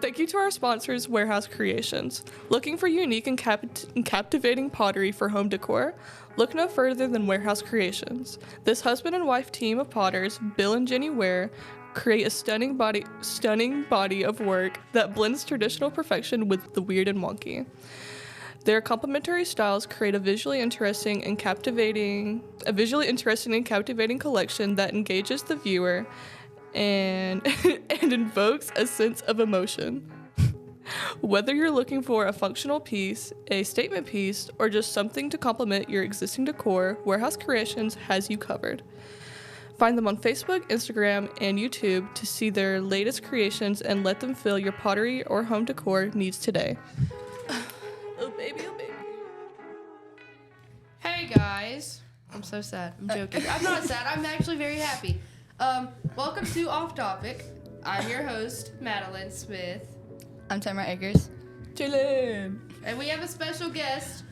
Thank you to our sponsors, Warehouse Creations. Looking for unique and captivating pottery for home decor? Look no further than Warehouse Creations. This husband and wife team of potters, Bill and Jenny Ware, create a stunning body of work that blends traditional perfection with the weird and wonky. Their complementary styles create a visually interesting and captivating collection that engages the viewer and invokes a sense of emotion. Whether you're looking for a functional piece, a statement piece, or just something to complement your existing decor, Warehouse Creations has you covered. Find them on Facebook, Instagram, and YouTube to see their latest creations and let them fill your pottery or home decor needs today. Oh baby, oh baby. Hey guys. I'm so sad. I'm joking. I'm not sad. I'm actually very happy. Welcome to Off Topic. I'm your host, Madeline Smith. I'm Tamara Eggers. Jalen. And we have a special guest.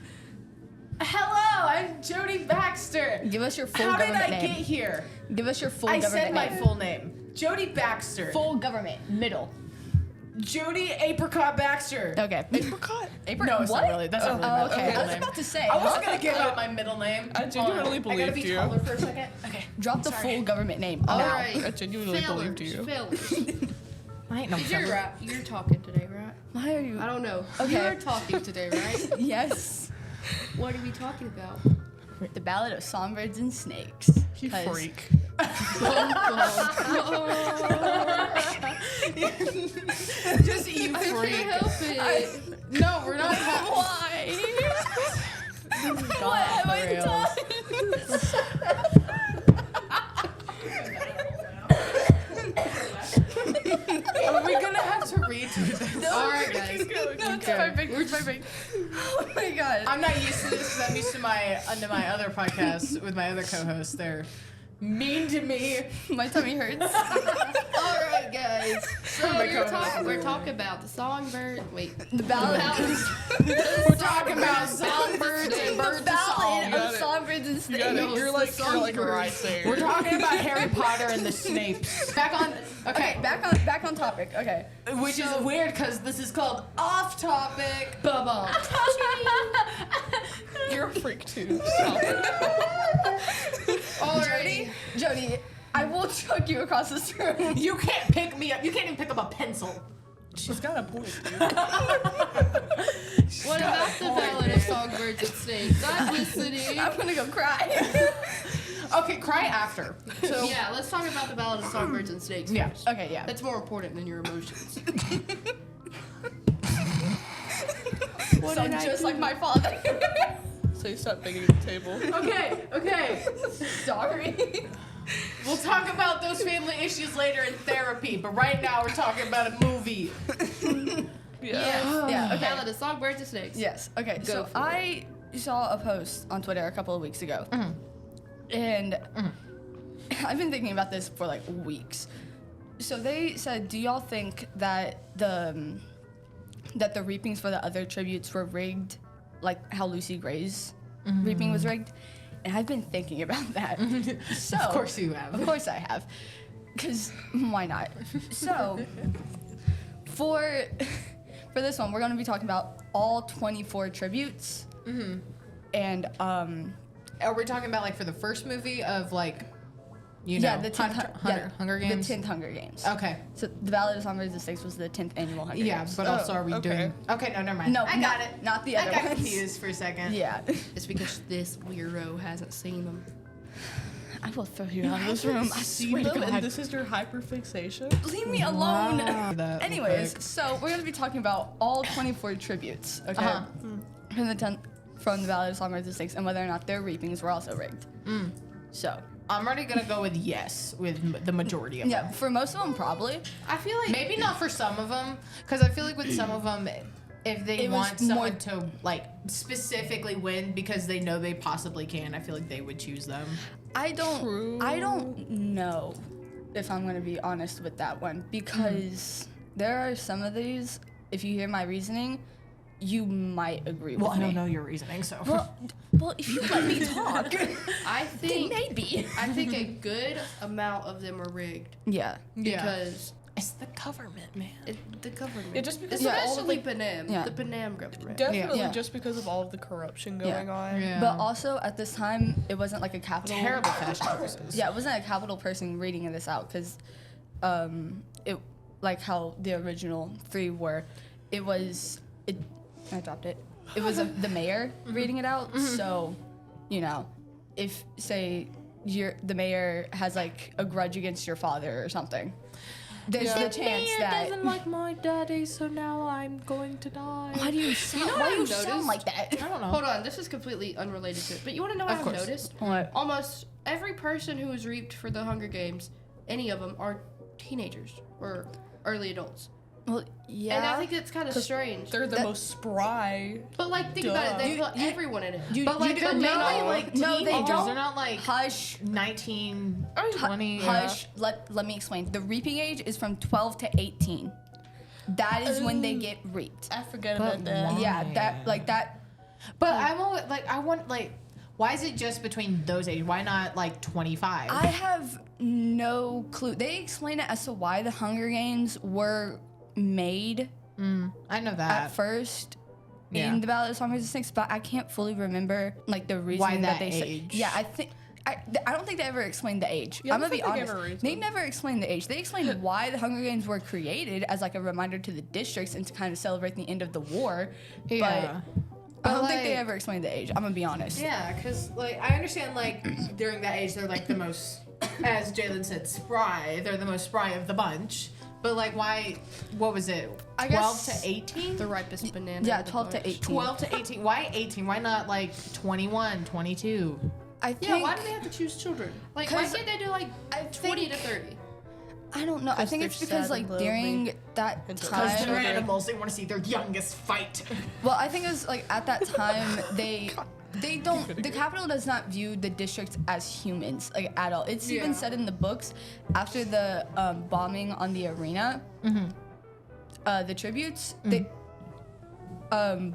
Hello, I'm Jody Baxter. Give us your full How government did I name. get here? Give us your full I government said my name. full name. Jody Baxter. Full government. Middle. Jody Apricot Baxter. Okay. Apricot? No, it's what? not really. That's not really my Okay. middle I was name. about to say. I wasn't gonna give out my middle name. I genuinely I gotta believed be you. taller for a second. Okay. Drop the full government name. All now. right. I genuinely believed you. Failures. I ain't no You're talking today, right? Why are you? I don't know. Okay. You're talking today, right? Yes. What are we talking about? The Ballad of Songbirds and Snakes. You 'Cause- freak. Just you I freak. can't help it. No, we're not. Why? What am I done? Are we gonna have to read through this? All right, guys. No, it's perfect. It's perfect. Oh my god. I'm not used to this because I'm used to my other podcast with my other co-hosts. They're mean to me. My tummy hurts. All right, guys. So my we're God. talking about the songbird. Wait. The Ballad. We're talking about songbirds and The birds of Ballad song. of Songbirds and You got Snakes. it. You're like right there. We're talking about Harry Potter and the Snapes. Back on. Okay, Okay. back on topic. Okay. Which is weird because this is called Off Topic. Bubba. You're a freak too. Stop it. Alrighty. Jody, I will chuck you across this room. You can't pick me up. You can't even pick up a pencil. She's got a point, dude. What about the Ballad of Songbirds and Snakes? I'm listening. I'm gonna go cry. Okay, cry after. So Yeah, let's talk about the Ballad of Songbirds and Snakes Yeah. first. Okay, yeah. That's more important than your emotions. What so just like my father. So you stop banging the table. Okay. Sorry. We'll talk about those family issues later in therapy, but right now we're talking about a movie. Yeah. Yeah, okay. Ballad of Songbirds and Snakes. Yes. Okay. Go So for I saw a post on Twitter a couple of weeks ago, and I've been thinking about this for like weeks. So they said, "Do y'all think that the reapings for the other tributes were rigged, like how Lucy Gray's reaping was rigged?" And I've been thinking about that. So Of course you have. Of course I have, because why not? So for this one, we're going to be talking about all 24 tributes. And Are we talking about like for the first movie of like, you know, yeah, the 10th Hunger Games? The 10th Hunger Games. Okay. So the Ballad of Songbirds and Snakes was the 10th annual Hunger Yeah, Games. but also are we okay. doing? Okay, no, never mind. No, I got it. Not the I other got ones. confused for a second. Yeah. It's because this weirdo hasn't seen them. I will throw you out of this room. I See swear to them, and God. this is your hyperfixation? Leave me alone. Wow. That Anyways, quick. so we're gonna be talking about all 24 tributes, okay? Uh-huh. From the Ballad of Songbirds and Snakes, and whether or not their reapings were also rigged. So, I'm already gonna go with yes with the majority of them. yeah, for most of them, probably. I feel like Maybe not for some of them, because I feel like with some of them, if they It was want someone more- to like specifically win because they know they possibly can, I feel like they would choose them. I don't True. know if I'm gonna be honest with that one, because there are some of these, if you hear my reasoning, you might agree with Well, I me. don't know your reasoning, so. Well, if you let me talk, I then think maybe. I think a good amount of them are rigged Yeah. Yeah. because It's the government, man. The government. Yeah, just because especially of all of Panam. Yeah. The Panam government. definitely Yeah. just because of all of the corruption Yeah. going on. Yeah. But also at this time, it wasn't like a capital. Terrible fashion choices. Yeah, it wasn't a capital person reading this out because, it like how the original 3 were. It was I dropped it. It was the mayor reading it out. So, you know, if say the mayor has like a grudge against your father or something, there's the chance that. doesn't like my daddy, so now I'm going to die. Why do you sound? know why what do you I've sound noticed? like that? I don't know. Hold on, this is completely unrelated to it. But you want to know what Of I've course. noticed? What? Almost every person who was reaped for the Hunger Games, any of them, are teenagers or early adults. Well, yeah. And I think it's kind of strange. They're the That- most spry. But like, think about it. They You- put everyone in it. But like, they're don't mainly know. like No, they teenagers. don't. They're not like Hush. 19, Hu- 20. Hush. Let me explain. The reaping age is from 12 to 18. That is when they get reaped. I forget But about that. why? Yeah, that. But I'm always like, I want like, why is it just between those ages? Why not like 25? I have no clue. They explain it as to why the Hunger Games were made I know at that. first Yeah. in the Ballad of Songbirds Snakes, but I can't fully remember like the reason Why that that they said. age? Yeah, I don't think they ever explained the age. Yeah, I I'm don't gonna be think they honest. gave a reason. They never explained the age. They explained why the Hunger Games were created as like a reminder to the districts and to kind of celebrate the end of the war. Yeah. But I don't But, think they like- ever explained the age. I'm gonna be honest. Yeah, because like I understand like during that age they're like the most, as Jalen said, spry. They're the most spry of the bunch. But like why? What was it? I 12 guess- to 18. The ripest banana. Yeah, in the 12 to bunch. 18. 12 to 18. Why 18? Why not like 21, 22? I think. Yeah, why do they have to choose children? Like, why 'Cause can't they do like I 20 to think- 30? I don't know. I 'Cause think they're it's because sad like and lonely. during that Because Because time. they're animals. They want to see their youngest fight. Well, I think it was like at that time they don't the capital does not view the districts as humans like at all. It's even Yeah. said in the books after the bombing on the arena, the tributes they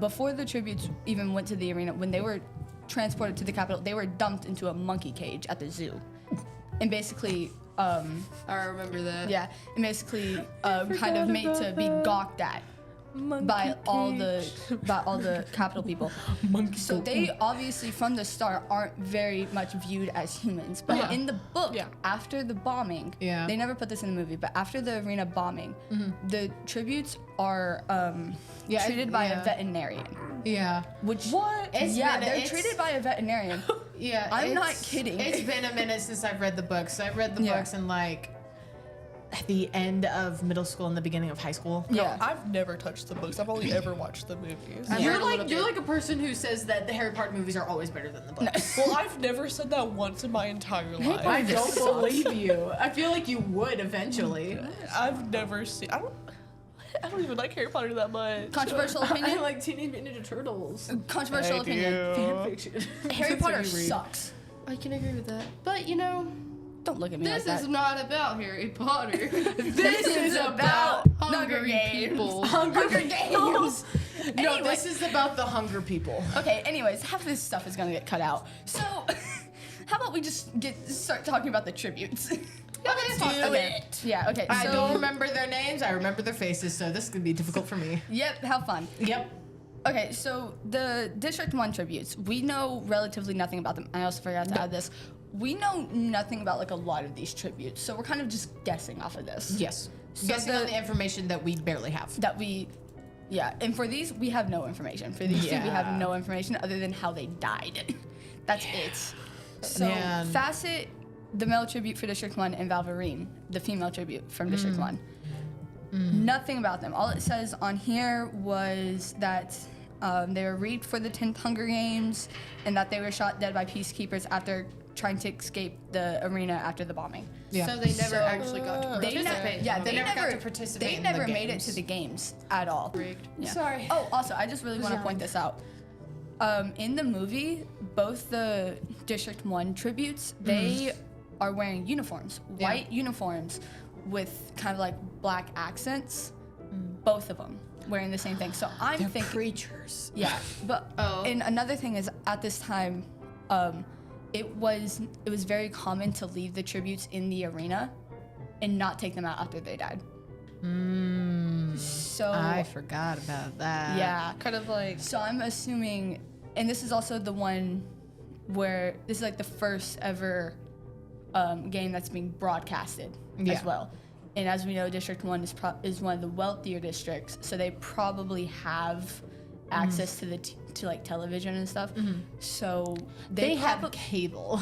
before the tributes even went to the arena, when they were transported to the capital, they were dumped into a monkey cage at the zoo, and basically. I remember that. Yeah, and basically kind of made to be gawked at by all the capital people. So they obviously from the start aren't very much viewed as humans. But Yeah. in the book, Yeah. after the bombing, Yeah. they never put this in the movie, but after the arena bombing, the tributes are Yeah, treated by yeah. a veterinarian. Yeah. Which It's yeah, been- they're it's- treated by a veterinarian. Yeah. I'm not it's- kidding. It's been a minute since I've read the books. I've read the Yeah. books in like at the end of middle school and the beginning of high school. Yeah. I've never touched the books. I've only ever watched the movies. I've You're heard a little you're bit. like a person who says that the Harry Potter movies are always better than the books. Well, I've never said that once in my entire life. I don't Sucks. believe you. I feel like you would eventually. I've never seen. I don't even like Harry Potter that much. Controversial opinion. like Teenage Mutant Ninja Turtles. Controversial I opinion. do. Harry That's Potter what you read. sucks. I can agree with that. But you know, Don't look at me this like is that. not about Harry Potter. This is about Hunger hungry Games. people. Hunger Games. No, Anyway. this is about the Hunger People. Okay, anyways, half of this stuff is gonna get cut out. So, how about we just start talking about the tributes? Let's do it. Yeah, okay. I so, don't remember their names. I remember their faces, so this is gonna be difficult for me. Yep, have fun. Yep. Okay, so the District 1 tributes, we know relatively nothing about them. I also forgot to add this. We know nothing about like a lot of these tributes, so we're kind of just guessing off of this. Yes. So Guessing on the information that we barely have. That we, yeah, and for these, we have no information. For these two, we have Yeah. no information other than how they died. That's it. So, Man. Facet, the male tribute for District 1, and Valverine, the female tribute from District 1. Nothing about them. All it says on here was that they were reaped for the 10th Hunger Games and that they were shot dead by peacekeepers after trying to escape the arena after the bombing. Yeah. So they never So- actually got to They participate. never, They never got to participate They in the never made it games. to the games at all. Rigged. Yeah. Sorry. Oh, also, I just really want to point this out. In the movie, both the District 1 tributes, they are wearing uniforms, Yeah. white uniforms with kind of like black accents. Both of them wearing the same thing. So I'm They're thinking, preachers. yeah. But Oh. and another thing is at this time, it was very common to leave the tributes in the arena and not take them out after they died. So I forgot about that. yeah. Kind of like So I'm assuming, and this is also the one where this is like the first ever game that's being broadcasted Yeah. as well. And as we know, District 1 is one of the wealthier districts, so they probably have access to to like television and stuff. So They have prob- cable.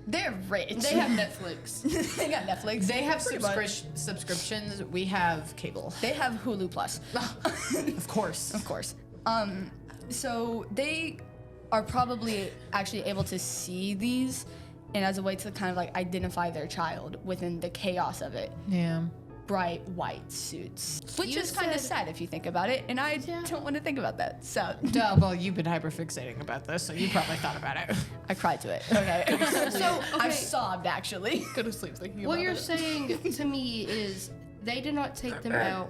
they're rich. They have Netflix. they got Netflix. They have Pretty much. subscriptions. We have cable. They have Hulu Plus. Of course. Of course. So they are probably actually able to see these, and as a way to kind of like identify their child within the chaos of it. Yeah. Bright white suits, which You is kind of said- sad if you think about it, and I don't want to think about that. So Duh, well, you've been hyperfixating about this, so you probably thought about it. I cried to it. Okay. So, I okay, sobbed actually. go to sleep thinking what about you're it. saying to me is they did not take them out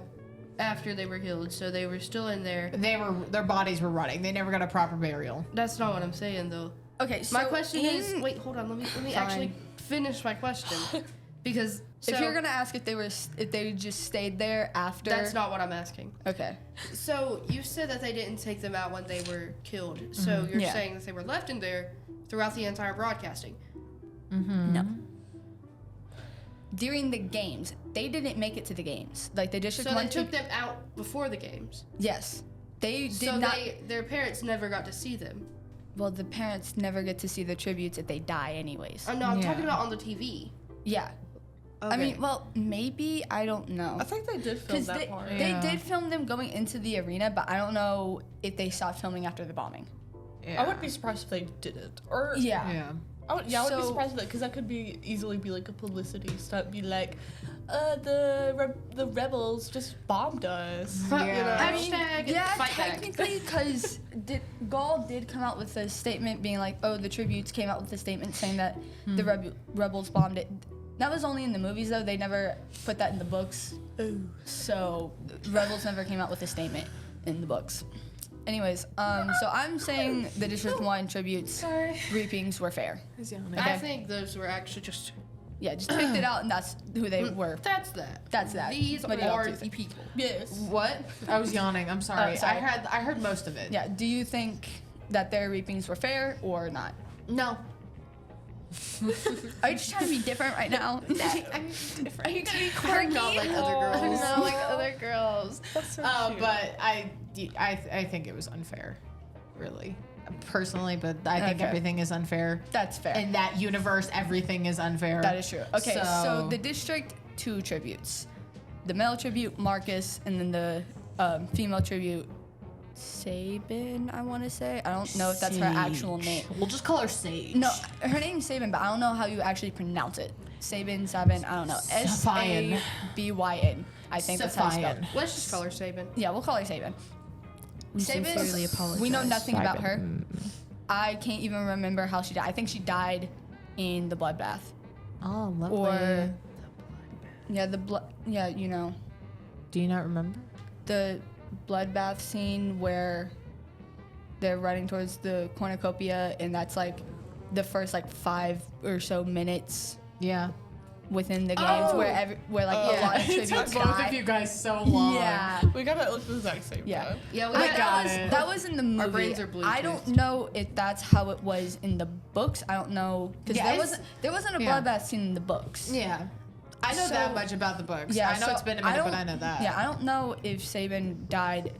after they were killed, so they were still in there. Their bodies were rotting. They never got a proper burial. That's not what I'm saying, though. Okay. So My question is, wait, hold on. Let me Fine. actually finish my question, because if so- you're gonna ask if they just stayed there after, that's not what I'm asking. okay. So you said that they didn't take them out when they were killed. So you're Yeah. saying that they were left in there throughout the entire broadcasting. No. During the games, they didn't make it to the games. Like the District So 1 they took them out before the games. Yes. They did So not. their parents never got to see them. Well, the parents never get to see the tributes if they die, anyways. Oh no, I'm talking Yeah. about on the TV. Yeah. I mean, well, maybe, I don't know. I think they did film Because that they, part. they Yeah. did film them going into the arena, but I don't know if they stopped filming after the bombing. Yeah. I wouldn't be surprised if they didn't. Or Yeah. Yeah. I would be So- surprised with that because that could be easily be like a publicity stunt. Be like, the rebels just bombed us. Yeah. You know? I mean, Hashtag yeah, fight back. technically, because Gaul did come out with a statement being like, oh, the tributes came out with a statement saying that the rebels bombed it. That was only in the movies, though. They never put that in the books. So, rebels never came out with a statement in the books. Anyways, so I'm saying the District 1 tributes reapings were fair. I think those were actually just. Yeah, just picked it out, and that's who they were. That's that. That's that. These What do y'all are two the think? people. Yes. What? I was yawning. I'm sorry. sorry. I heard most of it. Yeah, do you think that their reapings were fair or not? No. Are you just trying to be different right now? Are you gonna be quirky? Not like other girls. Not like other girls. That's so cute. But I think it was unfair, really, personally. But I think Okay. everything is unfair. That's fair. In that universe, everything is unfair. That is true. Okay, so So- the District 2 tributes. The male tribute, Marcus, and then the female tribute, Sabin, I want to say. I don't know if that's her actual name. We'll just call her Sage. No, her name's Sabin, but I don't know how you actually pronounce it. Sabin, I don't know. Sabin. S-A-B-Y-N. I think that's how you spell it. Sabin. Let's just call her Sabin. Yeah, we'll call her Sabin. We sincerely apologize. We know nothing about her. I can't even remember how she died. I think she died in the bloodbath. Oh, lovely. Or yeah, the blood. Yeah, you know, Do you not remember? the bloodbath scene where they're running towards the cornucopia, and that's like the first like 5 or so minutes Yeah. within the games where like a lot of tributes die. guys so long. Yeah. We got it at the exact same Yeah. time. Yeah, we But got that was in the movie. Our brains are Bluetooth. I don't know if that's how it was in the books. I don't know because Yeah, there wasn't a yeah. bloodbath scene in the books. Yeah. I know So- that much about the books. Yeah, I know so it's been a minute, but don't- I know that. Yeah, I don't know if Sabin died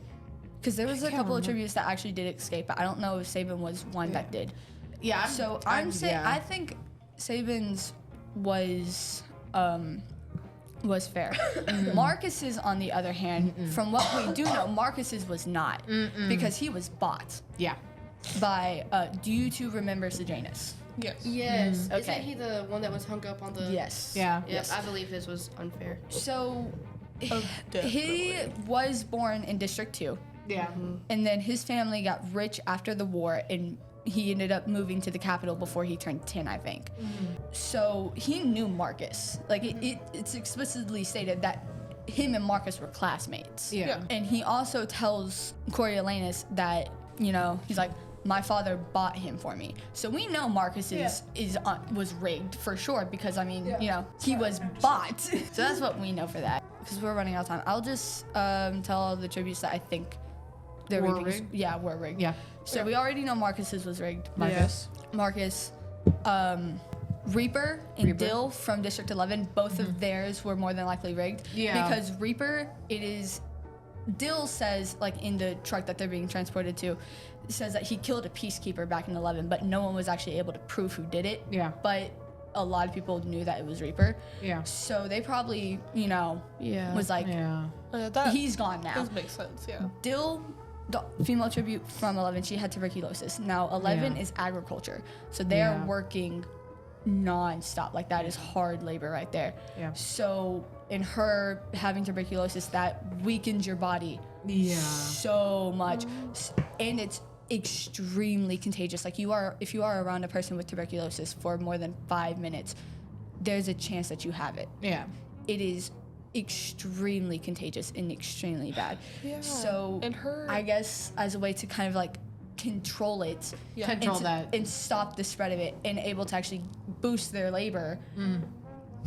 because there was a couple of tributes that actually did escape, but I don't know if Sabin was one that did. Yeah. So I'm saying yeah. I think Sabin's was fair. Marcus's, on the other hand, from what we do know, Marcus's was not because he was bought Yeah. by. Do you two remember Sejanus? Yes. Yes. Okay. Isn't he the one that was hung up on the? Yes. Yeah. Yes. I believe his was unfair. So he definitely. was born in District 2. Yeah. And then his family got rich after the war, and he ended up moving to the capital before he turned 10, I think. So he knew Marcus. Like, it's explicitly stated that him and Marcus were classmates. Yeah. And he also tells Coriolanus that, you know, he's like, my father bought him for me. So we know Marcus was rigged for sure because, I mean, you know, he was bought. So that's what we know for that. because we're running out of time, I'll just tell all the tributes that I think they're Were rigged. rigged? Yeah, were rigged. Yeah. So we already know Marcus's was rigged. Marcus. Marcus, Reaper and Dill from District 11, both of theirs were more than likely rigged. Yeah. Because Reaper, Dill says, like in the truck that they're being transported to, it says that he killed a peacekeeper back in 11, but no one was actually able to prove who did it. Yeah. But a lot of people knew that it was Reaper. Yeah. So they probably, was like, Yeah. That he's gone now. does make sense, yeah. Dill, the female tribute from 11, she had tuberculosis. Now 11 Yeah. is agriculture, so they're Yeah. working non-stop. Like that is hard labor right there. Yeah. So in her having tuberculosis, that weakens your body Yeah. so much, and it's extremely contagious. Like if you are around a person with tuberculosis for more than 5 minutes, there's a chance that you have it. Yeah. It is extremely contagious and extremely bad. Yeah. So And her- I guess as a way to kind of like control it Yeah. Control and, that. and stop the spread of it and able to actually boost their labor,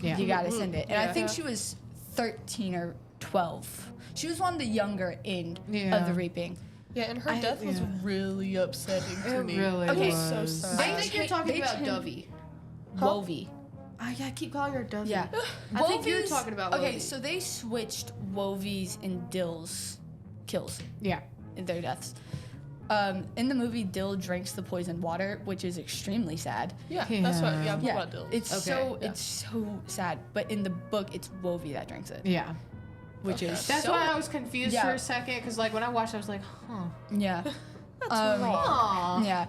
Yeah. you gotta send it. And I Yeah. think she was 13 or 12. She was one of the younger end of Yeah. the reaping. Yeah, and her death was really upsetting to It me. really It was so was. sad. I think you're talking they about changed- Dovey. Wovey. I keep calling her Dovey. Yeah. I think you're Wovey's- talking about Okay, Wovey. so they switched Wovey's and Dill's kills. Yeah. In their deaths. In the movie, Dill drinks the poisoned water, which is extremely sad. Yeah, that's what. Yeah, I'm talking Yeah, about Dill. it's Okay. it's so sad. But in the book, it's Wovey that drinks it, Yeah. which is That's so, why I was confused Yeah. for a second, because like when I watched, I was like, huh. yeah, Aw. yeah.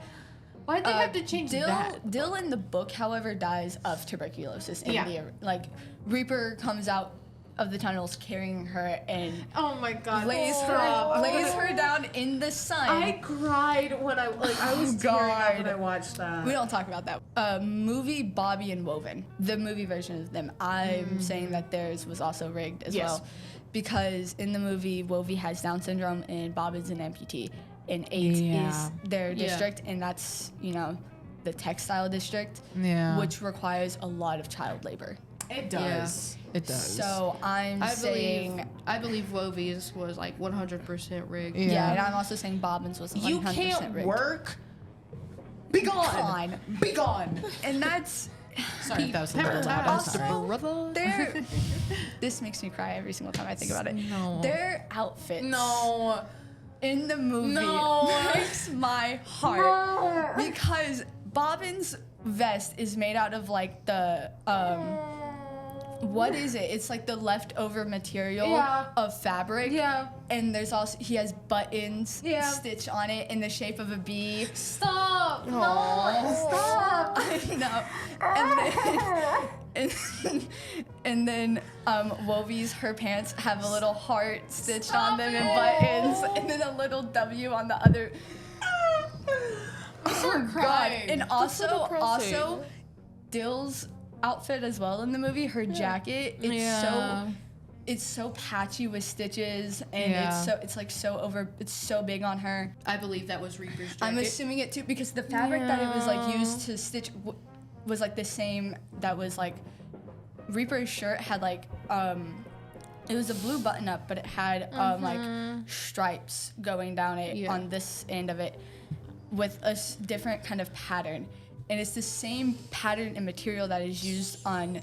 Why'd they have to change Dill, that? Dill in the book, however, dies of tuberculosis. In Yeah. the Reaper comes out of the tunnels carrying her and Oh my god. lays stop. her down in the sun. I cried when I was tearing up when I watched that. We don't talk about that. Movie Bobby and Woven, the movie version of them. I'm saying that theirs was also rigged as Yes. well, because in the movie, Wovey has Down syndrome and Bob is an amputee, and 8 Yeah. is their Yeah. district, and that's the textile district, Yeah. which requires a lot of child labor. It does. It does. So I'm saying. I believe Wovey's was like 100% rigged. Yeah, and I'm also saying Bobbins was 100% you can't rigged. work. Be gone. Gone. Be gone. And that's. Sorry, that was a little loud. I'm sorry. Also, their this makes me cry every single time I think about it. No. Their outfits No. in the movie No. breaks my heart because Bobbin's vest is made out of like the what is it? It's like the leftover material Yeah. of fabric. Yeah. And there's also he has buttons Yeah. stitched on it in the shape of a bee. Stop. No. Stop. I know. And then Wovey's, her pants have a little heart stitched on them and buttons, and then a little W on the other. Oh God! crying. And so depressing. also, Dill's outfit as well in the movie. Her jacket, Yeah. it's so patchy with stitches, and Yeah. it's so big on her. I believe that was Reaper's jacket. I'm assuming it too because the fabric that it was like used to stitch was like the same that was like Reaper's shirt had like it was a blue button up, but it had like stripes going down it Yeah. on this end of it with a different kind of pattern, and it's the same pattern and material that is used on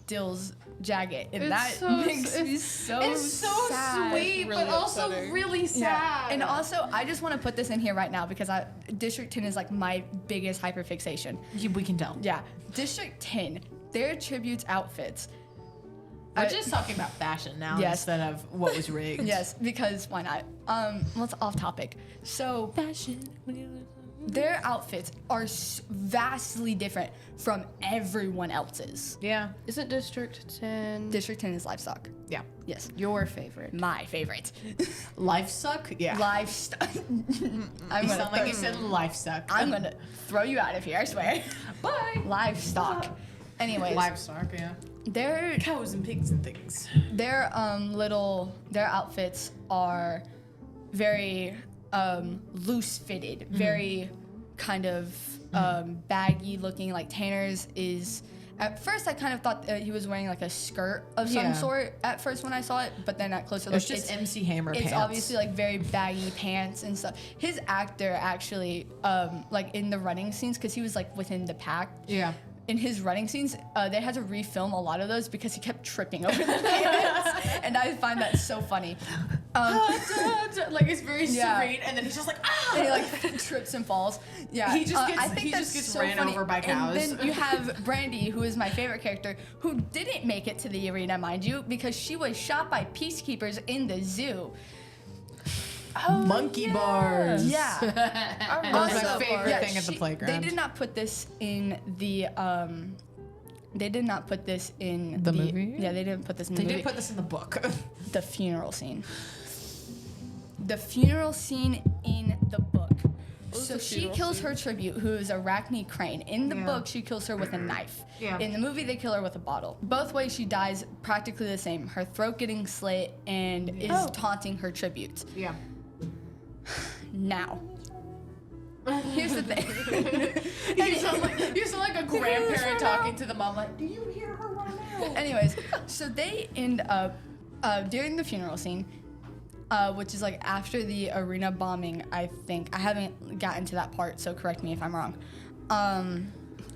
Dill's jacket, and that makes me so It's so sad. sweet, Really but also upsetting. really sad. Yeah. And also, I just want to put this in here right now because District 10 is like my biggest hyperfixation. We can tell. Yeah, District 10, their tributes outfits. We're just talking about fashion now Yes. instead of what was rigged. Yes, because why not? Well, it's off topic. So Fashion. their outfits are vastly different from everyone else's. Yeah. Isn't District 10 District 10 is livestock. Yeah. Yes, your favorite? my favorite. Livestock? Yeah. Livestock. You sound like you said livestock. I'm gonna throw you out of here. I swear. Bye. Livestock. Anyways, Livestock, yeah. their Cows and pigs and things. their outfits are very loose fitted, very kind of baggy looking. Like Tanner's is At first, I kind of thought he was wearing like a skirt of some sort at first when I saw it, but then at closer look, It's just MC Hammer pants. It's obviously like very baggy pants and stuff. His actor actually, like in the running scenes, because he was like within the pack. Yeah. In his running scenes, they had to refilm a lot of those because he kept tripping over the pants, and I find that so funny. Like it's very serene, and then he's just like, ah! And he like trips and falls. Yeah, He just gets I think that's gets so ran funny. over by cows. And then you have Brandy, who is my favorite character, who didn't make it to the arena, mind you, because she was shot by peacekeepers in the zoo. Monkey bars. Yeah. That was my favorite thing at the playground. They did not put this in the They did not put this in the movie. Yeah, they didn't put this in the movie. They did put this in the book. The funeral scene. The funeral scene in the book. So she kills her tribute, who is Arachne Crane. In the book, she kills her with a knife. Yeah. In the movie, they kill her with a bottle. Both ways, she dies practically the same. Her throat getting slit and is taunting her tribute. Yeah. Now, here's the thing. You sound like a grandparent talking to the mom, like, do you hear her right now? Anyways, so they end up during the funeral scene, which is like after the arena bombing, I think. I haven't gotten to that part, so correct me if I'm wrong.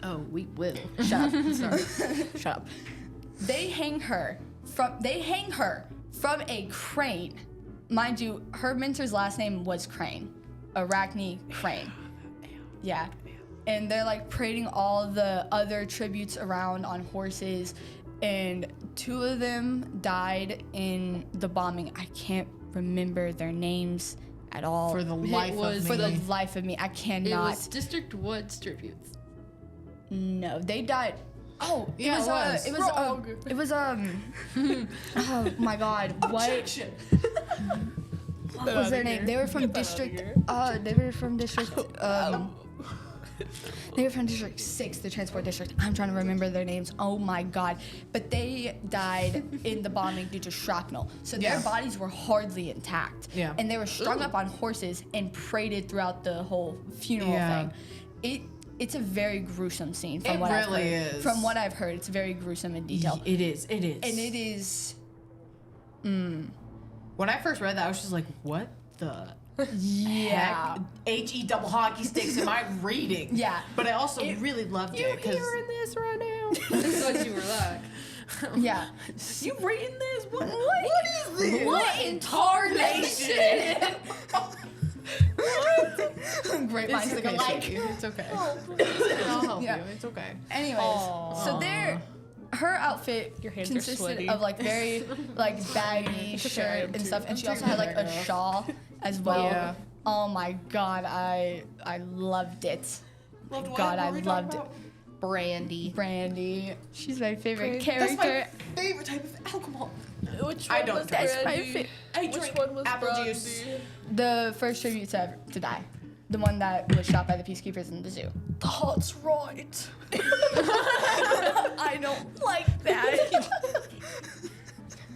Oh, we will. Shut up. Sorry. Shut up. They hang her from a crane. Mind you, her mentor's last name was Crane. Arachne Crane. Yeah. And they're like parading all the other tributes around on horses, and 2 of them died in the bombing. I can't remember their names at all. For the life of me. For the life of me, I It cannot. was District 1's tributes. No, they died. Oh, Yeah, it was oh my God, what was their name? They were from District. They were from District. They were from District 6, the transport district. I'm trying to remember their names. Oh my God. But they died in the bombing due to shrapnel. So their bodies were hardly intact. Yeah. And they were strung up on horses and paraded throughout the whole funeral thing. It's a very gruesome scene from what I've heard. It really is. From what I've heard, it's very gruesome in detail. It is. And it is... When I first read that, I was just like, what the Yeah. heck? H-E double hockey sticks am I reading? Yeah. But I also really loved it. Because this right now? That's what you were like. Yeah. you reading this? What is this? What in tarnation? Great minds think alike. It's okay. I'll help Yeah. you. It's okay. Anyways, so her outfit Your hands are consisted sweaty. of like very like baggy shirt and stuff, and she also had like a shawl as well. Yeah. Oh my God, I loved it. God, I loved it. Brandy. Brandy, she's my favorite That's character. my favorite type of alcohol. Which I one don't was drink. That's my Brandy? favorite. I Which drink one was apple Brandy? juice. The first tribute to die. The one that was shot by the peacekeepers in the zoo. That's right. I don't like that.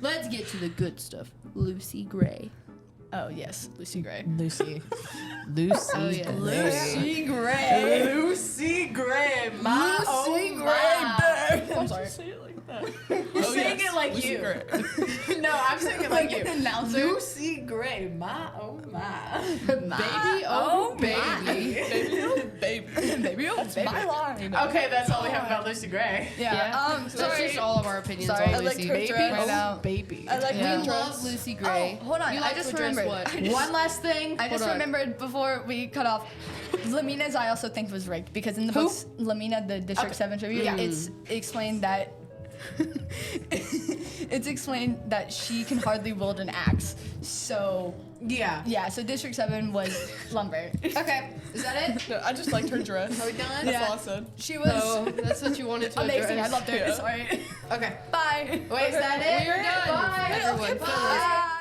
Let's get to the good stuff. Lucy Gray. Oh yes, Lucy Gray. Lucy. Oh, yeah. Lucy Gray. Lucy Gray. My Lucy oh Gray. my. I'm sorry. Say it like that. You're saying it like Lucy you. Gray. No, I'm saying it like you. Announcer. Lucy Gray. My oh my. Baby, oh, baby. Baby, oh, baby. Baby, oh, That's baby. my line. Okay, that's all we have about Lucy Gray. Yeah. Yeah. That's Sorry. just all of our opinions Sorry. on I Lucy. liked her Baby, dress. oh, Right now. Baby. I like Yeah. the We dress. love Lucy Gray. Oh, hold on. You I like just to dress remembered. what? One last thing. I just Hold on. remembered before we cut off. Lamina's I also think was rigged because in the books, Lamina, the District 7 tribute, it's explained that she can hardly wield an axe. So Yeah. so District 7 was lumber. Okay, is that it? No, I just liked her dress. Are we done? That's Yeah. awesome. She was No, that's what you wanted to amazing. address. I loved her. Yeah. Sorry. Okay. Bye. Wait, is that it? We are done. Bye. Everyone, Bye.